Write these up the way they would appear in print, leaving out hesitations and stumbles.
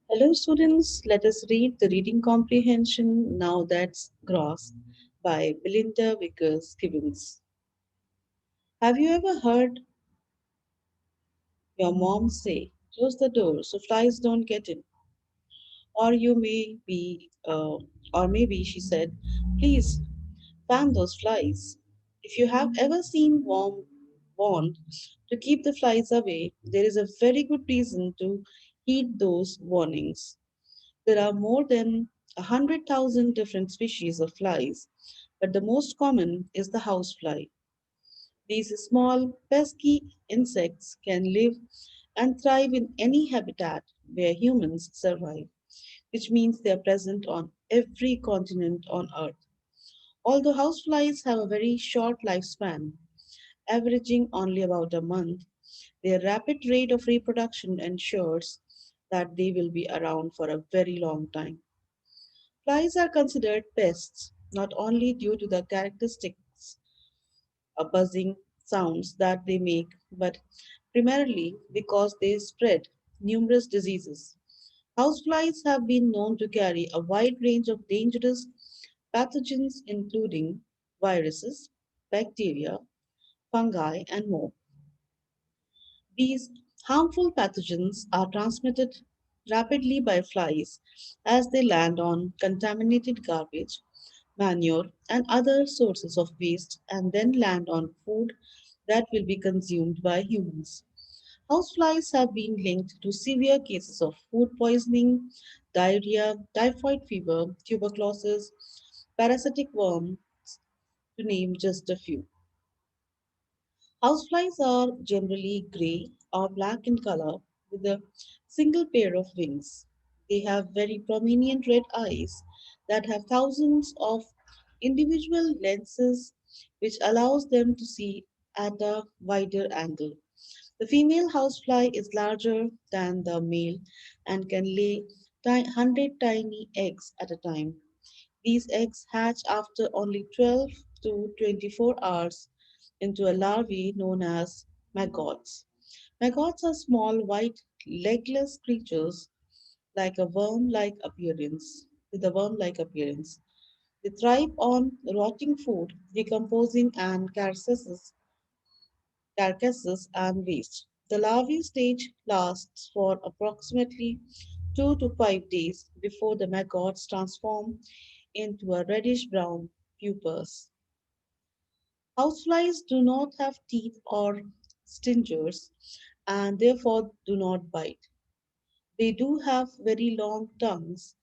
Hello, students. Let us read the reading comprehension Now That's Gross by Melinda Vickers Gibbons. Have you ever heard your mom say, "Close the door so flies don't get in"? Or you may be, or maybe she said, "Please fan those flies." If you have ever seen warned to keep the flies away, there is a very good reason to heed those warnings. There are more than 100,000 different species of flies, but the most common is the housefly. These small, pesky insects can live and thrive in any habitat where humans survive, which means they are present on every continent on Earth. Although houseflies have a very short lifespan, averaging only about a month, their rapid rate of reproduction ensures that they will be around for a very long time. Flies are considered pests not only due to the characteristics buzzing sounds that they make, but primarily because they spread numerous diseases. Houseflies have been known to carry a wide range of dangerous pathogens, including viruses, bacteria, fungi, and more. These harmful pathogens are transmitted rapidly by flies as they land on contaminated garbage, manure, and other sources of waste and then land on food that will be consumed by humans. Houseflies have been linked to severe cases of food poisoning, diarrhea, typhoid fever, tuberculosis, parasitic worms, to name just a few. Houseflies are generally gray or black in color with a single pair of wings. They have very prominent red eyes that have thousands of individual lenses which allows them to see at a wider angle. The female housefly is larger than the male and can lay 100 tiny eggs at a time. These eggs hatch after only 12 to 24 hours into a larvae known as maggots. Maggots are small, white, legless creatures like a worm-like appearance, with a worm-like appearance. They thrive on rotting food, decomposing and carcasses and waste. The larvae stage lasts for approximately 2 to 5 days before the maggots transform into a reddish brown pupus. Houseflies do not have teeth or stingers and therefore do not bite. They do have very long tongues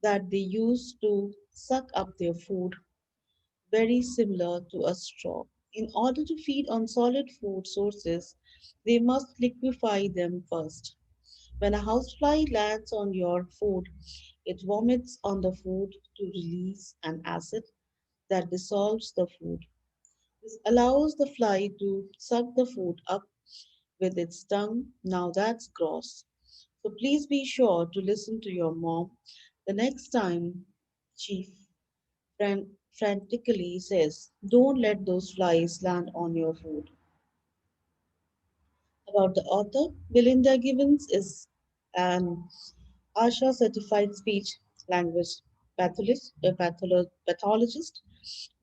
that they use to suck up their food, very similar to a straw. In order to feed on solid food sources, they must liquefy them first. When a housefly lands on your food, it vomits on the food to release an acid that dissolves the food. This allows the fly to suck the food up with its tongue. Now that's gross. So please be sure to listen to your mom the next time she frantically says, "Don't let those flies land on your food." About the author, Melinda Gibbons is an ASHA certified speech language pathologist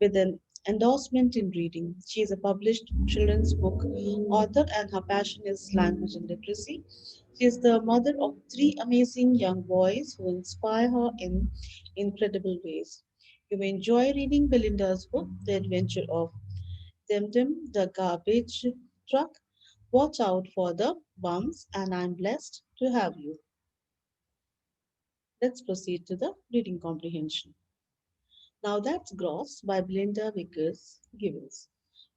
with an endorsement in reading. She is a published children's book author and her passion is language and literacy. She is the mother of three amazing young boys who inspire her in incredible ways. You may enjoy reading Belinda's book, The Adventure of Tim the Garbage Truck. Watch out for the bumps, and I'm blessed to have you. Let's proceed to the reading comprehension. Now that's Gross by Belinda Vickers Gibbons.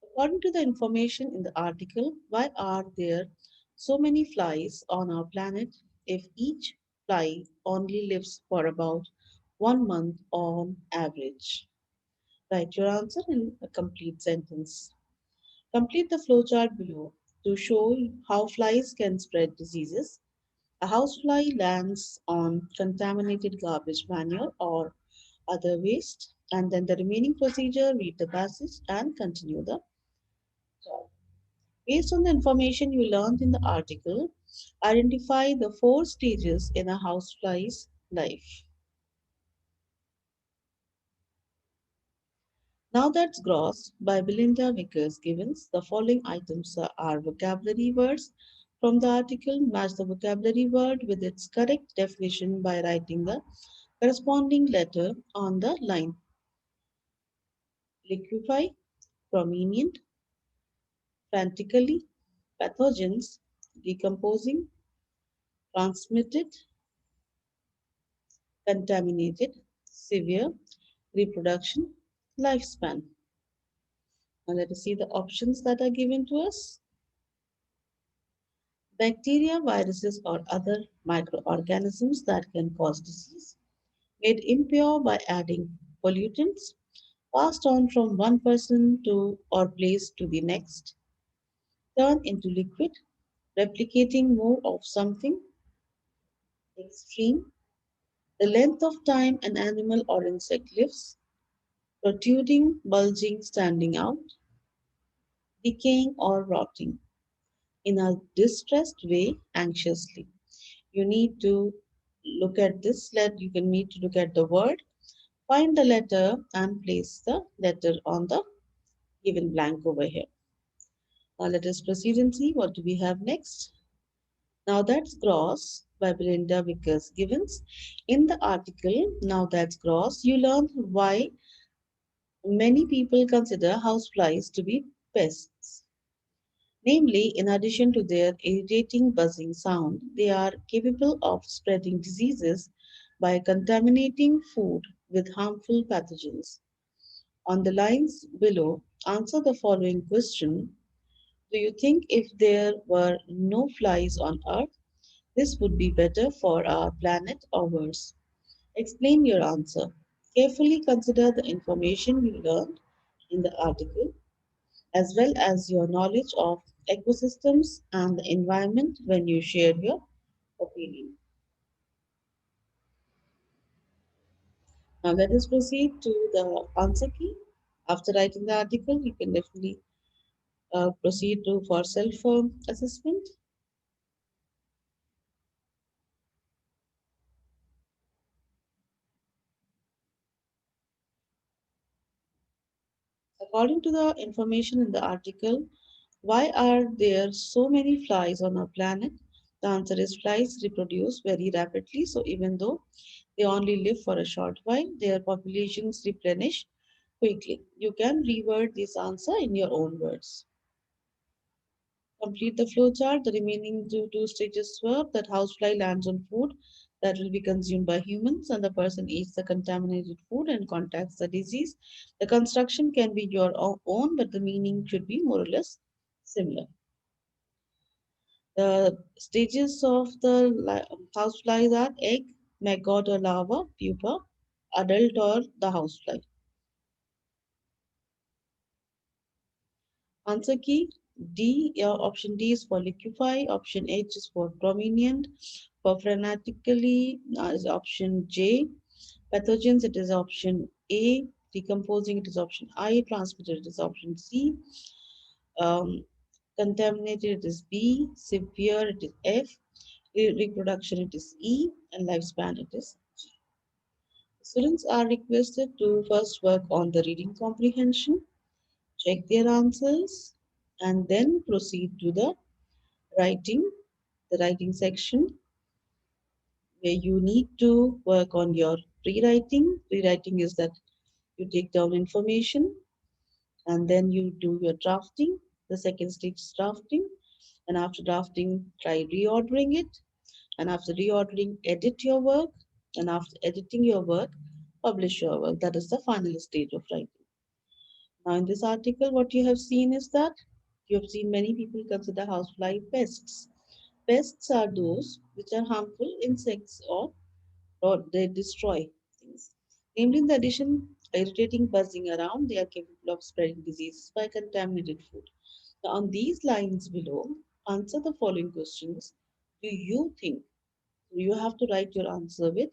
According to the information in the article, why are there so many flies on our planet if each fly only lives for about 1 month on average? Write your answer in a complete sentence. Complete the flowchart below to show how flies can spread diseases. A housefly lands on contaminated garbage, manure, or other waste, and then the remaining procedure, read the passage and continue the job. Based on the information you learned in the article, Identify the four stages in a housefly's life. Now that's gross by Belinda Vickers Givens. The following items are vocabulary words from the article. Match the vocabulary word with its correct definition by writing the corresponding letter on the line. Liquefy, prominent, frantically, pathogens, decomposing, transmitted, contaminated, severe, reproduction, lifespan. Now let us see the options that are given to us. Bacteria, viruses, or other microorganisms that can cause disease. Made impure by adding pollutants. Passed on from one person to or place to the next. Turn into liquid. Replicating more of something. Extreme. The length of time an animal or insect lives. Protruding, bulging, standing out. Decaying or rotting. In a distressed way, anxiously. You need to look at this letter. You can need to look at the word, find the letter, and place the letter on the given blank over here. Now let us proceed and see what do we have next. Now that's gross by Belinda Vickers Givens. In the article, Now That's Gross, you learn why many people consider houseflies to be pests. Namely, in addition to their irritating buzzing sound, they are capable of spreading diseases by contaminating food with harmful pathogens. On the lines below, answer the following question. Do you think if there were no flies on Earth, this would be better for our planet or worse? Explain your answer. Carefully consider the information you learned in the article as well as your knowledge of ecosystems and the environment when you share your opinion. Now let us proceed to the answer key. After writing the article, you can definitely proceed to for self assessment. According to the information in the article, why are there so many flies on our planet? The answer is flies reproduce very rapidly, so even though they only live for a short while, their populations replenish quickly. You can reword this answer in your own words. Complete the flowchart. The remaining two stages were that housefly lands on food that will be consumed by humans, and the person eats the contaminated food and contacts the disease. The construction can be your own, but the meaning should be more or less similar. The stages of the houseflies are egg, maggot or larva, pupa, adult or the housefly. Answer key D. Option D is for liquefy. Option H is for prominent. For frenetically is option J. Pathogens it is option A. Decomposing it is option I. Transmitted it is option C. Um, Contaminated it is B. Severe it is F. Reproduction it is E. And lifespan it is G. Students are requested to first work on the reading comprehension, check their answers, and then proceed to writing, the writing section where you need to work on your rewriting. Rewriting is that you take down information and then you do your drafting. The second stage is drafting, and after drafting, try reordering it, and after reordering, edit your work, and after editing your work, publish your work. That is the final stage of writing. Now, in this article, what you have seen is that you have seen many people consider housefly pests. Pests are those which are harmful insects or they destroy things. Namely, in the addition, irritating buzzing around, they are capable of spreading diseases by contaminated food. Now, on these lines below, answer the following questions. Do you think? You have to write your answer with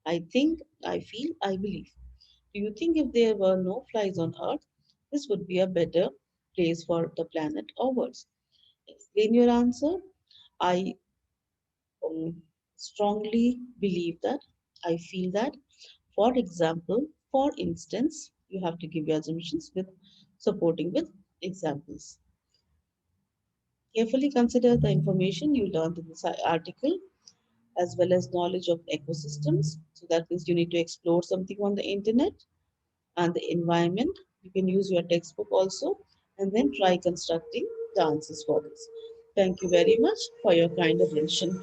I think, I feel, I believe. Do you think if there were no flies on Earth, this would be a better place for the planet or worse? Explain your answer. I um, strongly believe that, I feel that. For example, for instance, you have to give your assumptions with supporting with examples. Carefully consider the information you learned in this article as well as knowledge of ecosystems. So that means you need to explore something on the internet and the environment. You can use your textbook also and then try constructing the answers for this. Thank you very much for your kind attention.